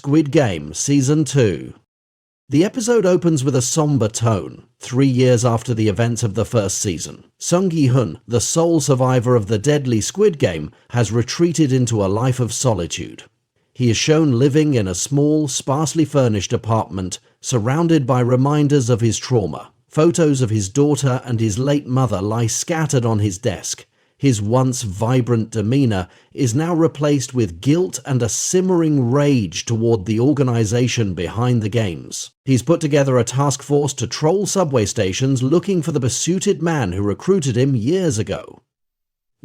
Squid Game Season 2. The episode opens with a somber tone, 3 years after the events of the first season. Sung Gi-hun, the sole survivor of the deadly Squid Game, has retreated into a life of solitude. He is shown living in a small, sparsely furnished apartment, surrounded by reminders of his trauma. Photos of his daughter and his late mother lie scattered on his desk. His once vibrant demeanor is now replaced with guilt and a simmering rage toward the organization behind the games. He's put together a task force to troll subway stations looking for the besooted man who recruited him years ago.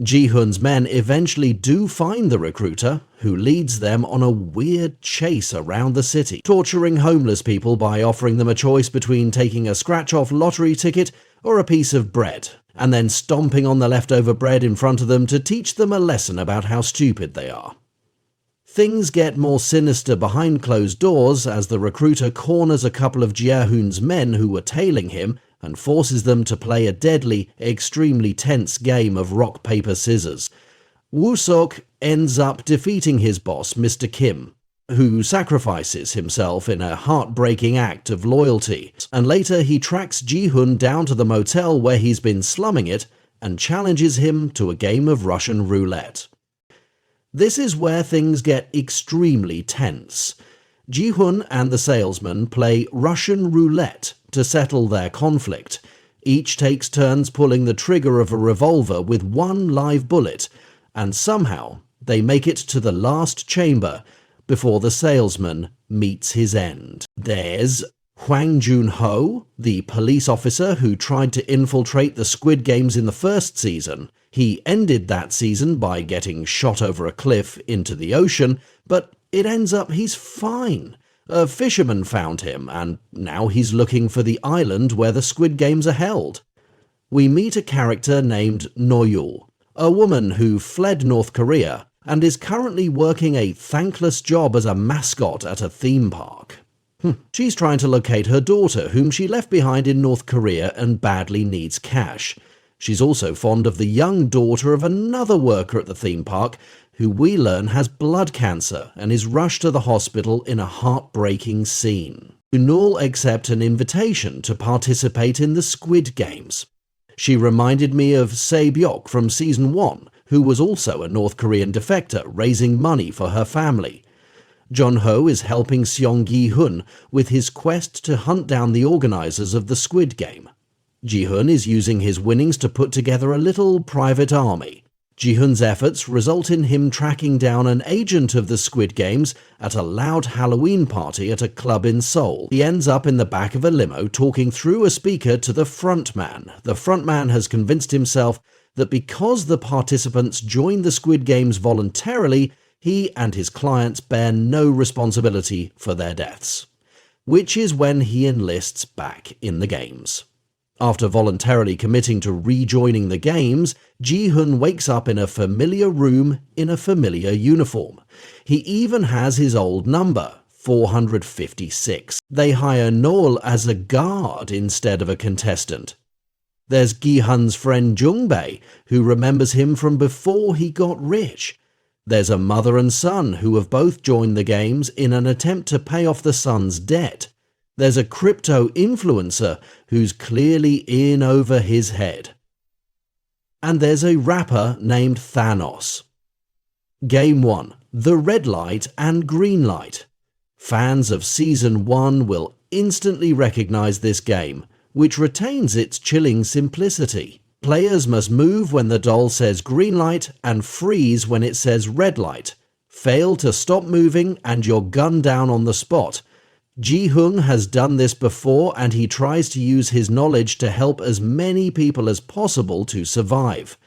Ji-hun's men eventually do find the recruiter, who leads them on a weird chase around the city, torturing homeless people by offering them a choice between taking a scratch-off lottery ticket or a piece of bread, and then stomping on the leftover bread in front of them to teach them a lesson about how stupid they are. Things get more sinister behind closed doors as the recruiter corners a couple of Ji-hun's men who were tailing him and forces them to play a deadly, extremely tense game of rock, paper, scissors. Woo-sok ends up defeating his boss, Mr. Kim, who sacrifices himself in a heartbreaking act of loyalty, and later he tracks Ji-hun down to the motel where he's been slumming it and challenges him to a game of Russian roulette. This is where things get extremely tense. Ji-hun and the salesman play Russian roulette to settle their conflict. Each takes turns pulling the trigger of a revolver with one live bullet, and somehow they make it to the last chamber before the salesman meets his end. There's Hwang Jun-ho, the police officer who tried to infiltrate the Squid Games in the first season. He ended that season by getting shot over a cliff into the ocean, but it ends up he's fine. A fisherman found him, and now he's looking for the island where the Squid Games are held. We meet a character named Noyul, a woman who fled North Korea and is currently working a thankless job as a mascot at a theme park. She's trying to locate her daughter, whom she left behind in North Korea and badly needs cash. She's also fond of the young daughter of another worker at the theme park, who we learn has blood cancer and is rushed to the hospital in a heartbreaking scene. Unul accepts an invitation to participate in the Squid Games. She reminded me of Se-byok from Season 1, who was also a North Korean defector raising money for her family. Jun-ho is helping Seong Gi-hun with his quest to hunt down the organizers of the Squid Game. Ji-hun is using his winnings to put together a little private army. Ji-hun's efforts result in him tracking down an agent of the Squid Games at a loud Halloween party at a club in Seoul. He ends up in the back of a limo talking through a speaker to the frontman. The frontman has convinced himself that because the participants joined the Squid Games voluntarily, he and his clients bear no responsibility for their deaths. Which is when he enlists back in the games. After voluntarily committing to rejoining the games, Ji-hun wakes up in a familiar room in a familiar uniform. He even has his old number, 456. They hire Noel as a guard instead of a contestant. There's Gi-hun's friend Jung-bae, who remembers him from before he got rich. There's a mother and son who have both joined the games in an attempt to pay off the son's debt. There's a crypto influencer who's clearly in over his head. And there's a rapper named Thanos. Game 1. The red light and green light. Fans of Season 1 will instantly recognize this game, which retains its chilling simplicity. Players must move when the doll says green light and freeze when it says red light. Fail to stop moving and you're gunned down on the spot. Ji-hun has done this before and he tries to use his knowledge to help as many people as possible to survive.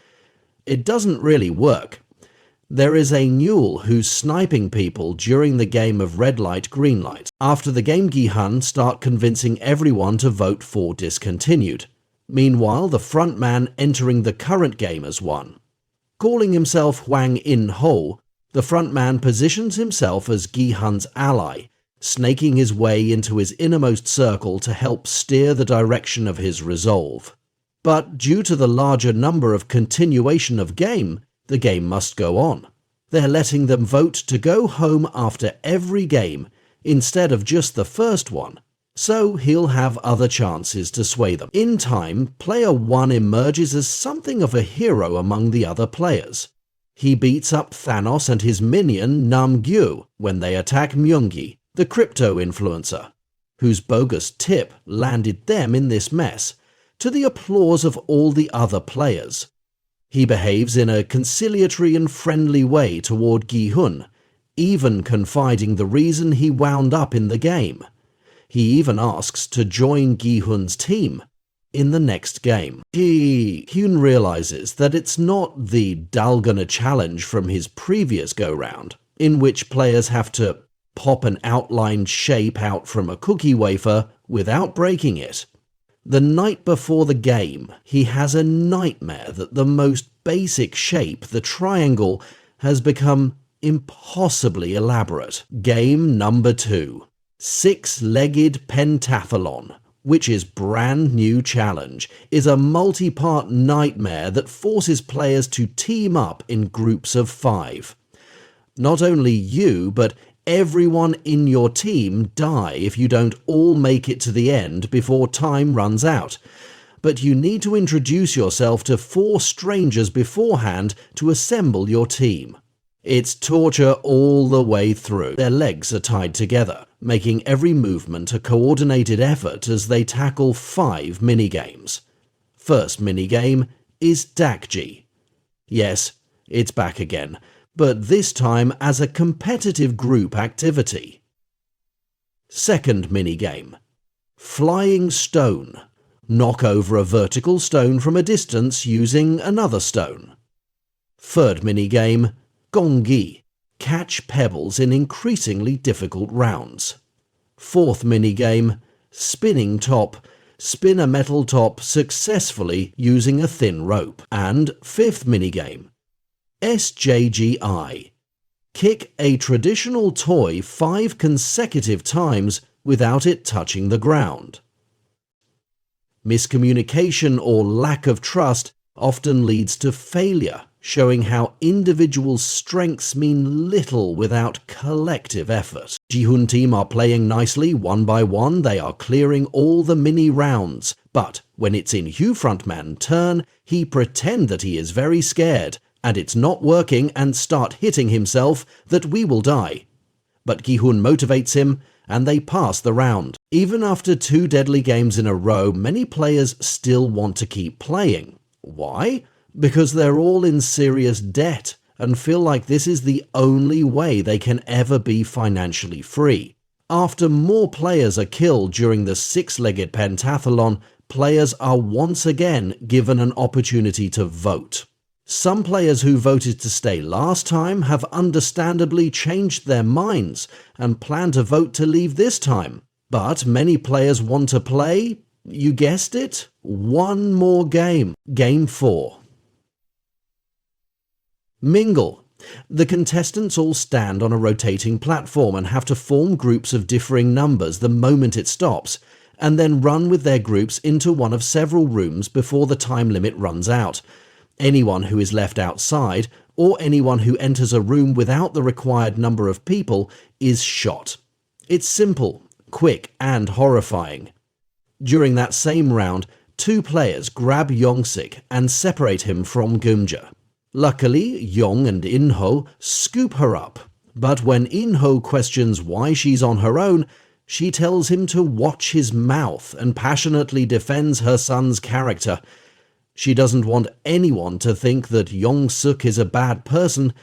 It doesn't really work. There is a Newell who's sniping people during the game of red light, green light. After the game, Gi-hun start convincing everyone to vote for discontinued. Meanwhile, the frontman entering the current game as won. Calling himself Hwang In-ho, the frontman positions himself as Gi-hun's ally, snaking his way into his innermost circle to help steer the direction of his resolve. But due to the larger number of continuation of game, the game must go on. They're letting them vote to go home after every game, instead of just the first one, so he'll have other chances to sway them. In time, Player 1 emerges as something of a hero among the other players. He beats up Thanos and his minion Namgyu when they attack Myungi, the crypto influencer, whose bogus tip landed them in this mess, to the applause of all the other players. He behaves in a conciliatory and friendly way toward Gi-hun, even confiding the reason he wound up in the game. He even asks to join Gi-hun's team in the next game. Hyun realizes that it's not the Dalgona challenge from his previous go-round, in which players have to pop an outlined shape out from a cookie wafer without breaking it. The night before the game, he has a nightmare that the most basic shape, the triangle, has become impossibly elaborate. Game number 2. Six-legged pentathlon, which is brand new challenge, is a multi-part nightmare that forces players to team up in groups of 5. Not only you, but everyone in your team die if you don't all make it to the end before time runs out. But you need to introduce yourself to 4 strangers beforehand to assemble your team. It's torture all the way through. Their legs are tied together, making every movement a coordinated effort as they tackle 5 minigames. First minigame is Dakji. Yes, it's back again, but this time as a competitive group activity. Second minigame, Flying Stone. Knock over a vertical stone from a distance using another stone. Third minigame, Gonggi. Catch pebbles in increasingly difficult rounds. Fourth minigame, Spinning Top. Spin a metal top successfully using a thin rope. And fifth minigame, SJGI. Kick a traditional toy 5 consecutive times without it touching the ground. Miscommunication or lack of trust often leads to failure, showing how individual strengths mean little without collective effort. Ji-hun team are playing nicely one by one, they are clearing all the mini rounds, but when it's in Hugh Frontman's turn, he pretend that he is very scared, and it's not working and start hitting himself that we will die. But Gi-hun motivates him, and they pass the round. Even after 2 deadly games in a row, many players still want to keep playing. Why? Because they're all in serious debt and feel like this is the only way they can ever be financially free. After more players are killed during the 6-legged pentathlon, players are once again given an opportunity to vote. Some players who voted to stay last time have understandably changed their minds and plan to vote to leave this time. But many players want to play, you guessed it, one more game. Game 4. Mingle. The contestants all stand on a rotating platform and have to form groups of differing numbers the moment it stops, and then run with their groups into one of several rooms before the time limit runs out. Anyone who is left outside, or anyone who enters a room without the required number of people, is shot. It's simple, quick, and horrifying. During that same round, 2 players grab Yongsik and separate him from Geumja. Luckily, Yong and In-ho scoop her up, but when In-ho questions why she's on her own, she tells him to watch his mouth and passionately defends her son's character. She doesn't want anyone to think that Yongsuk is a bad person,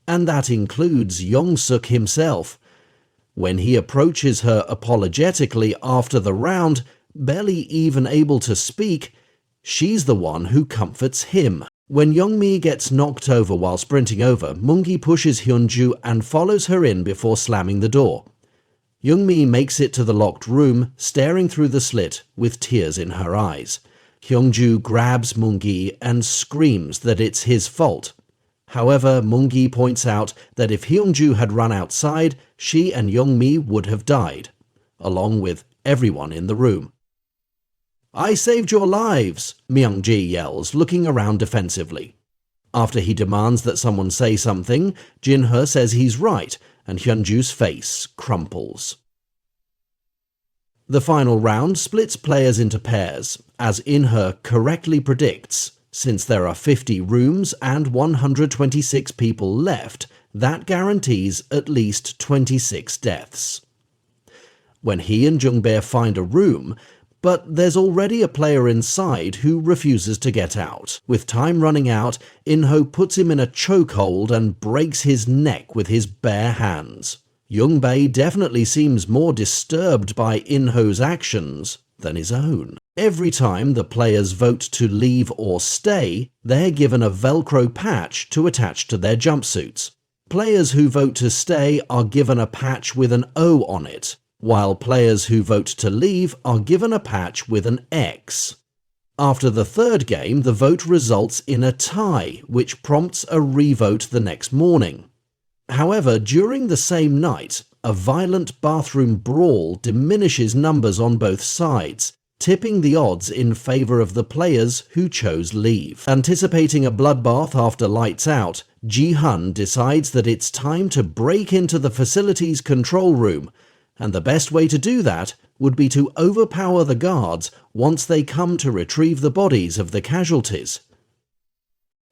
and that includes Yongsuk himself. When he approaches her apologetically after the round, barely even able to speak, she's the one who comforts him. When Youngmi gets knocked over while sprinting over, Mungi pushes Hyunju and follows her in before slamming the door. Youngmi makes it to the locked room, staring through the slit with tears in her eyes. Hyunju grabs Mungi and screams that it's his fault. However, Mungi points out that if Hyunju had run outside, she and Youngmi would have died, along with everyone in the room. "I saved your lives," Myungji yells, looking around defensively. After he demands that someone say something, Jinhe says he's right, and Hyunju's face crumples. The final round splits players into pairs, as In-He correctly predicts. Since there are 50 rooms and 126 people left, that guarantees at least 26 deaths. When he and Jungbae find a room, but there's already a player inside who refuses to get out. With time running out, In-He puts him in a chokehold and breaks his neck with his bare hands. Jungbae definitely seems more disturbed by In-He's actions than his own. Every time the players vote to leave or stay, they're given a Velcro patch to attach to their jumpsuits. Players who vote to stay are given a patch with an O on it, while players who vote to leave are given a patch with an X. After the third game, the vote results in a tie, which prompts a revote the next morning. However, during the same night, a violent bathroom brawl diminishes numbers on both sides, tipping the odds in favour of the players who chose leave. Anticipating a bloodbath after lights out, Ji-hun decides that it's time to break into the facility's control room, and the best way to do that would be to overpower the guards once they come to retrieve the bodies of the casualties.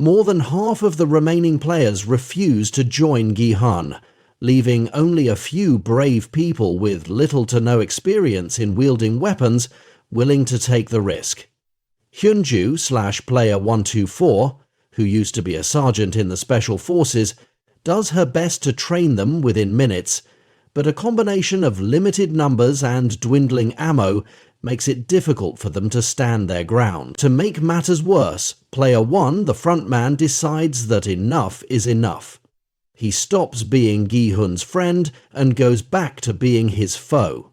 More than half of the remaining players refuse to join Gi-hun, leaving only a few brave people with little to no experience in wielding weapons willing to take the risk. Hyunju/Player 124, who used to be a sergeant in the Special Forces, does her best to train them within minutes, but a combination of limited numbers and dwindling ammo makes it difficult for them to stand their ground. To make matters worse, Player 1, the frontman, decides that enough is enough. He stops being Gi-hun's friend and goes back to being his foe.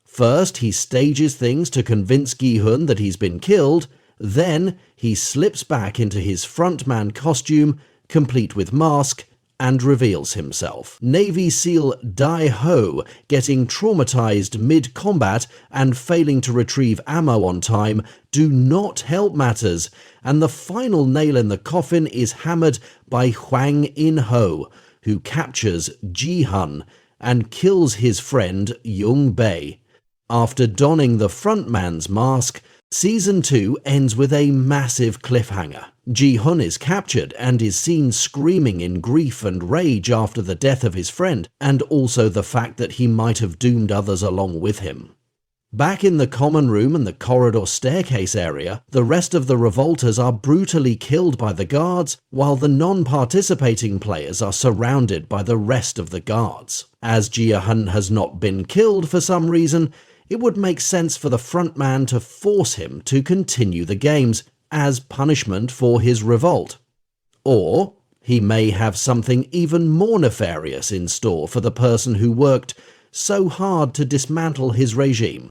First, he stages things to convince Gi-hun that he's been killed, then he slips back into his frontman costume, complete with mask, and reveals himself. Navy SEAL Dae-ho, getting traumatized mid-combat and failing to retrieve ammo on time, do not help matters, and the final nail in the coffin is hammered by Hwang In-He, who captures Ji-hun and kills his friend Jungbae. After donning the frontman's mask, Season 2 ends with a massive cliffhanger. Ji-hun is captured and is seen screaming in grief and rage after the death of his friend, and also the fact that he might have doomed others along with him. Back in the common room and the corridor staircase area, the rest of the revolters are brutally killed by the guards, while the non-participating players are surrounded by the rest of the guards. As Ji-hun has not been killed for some reason, it would make sense for the frontman to force him to continue the games as punishment for his revolt. Or he may have something even more nefarious in store for the person who worked so hard to dismantle his regime.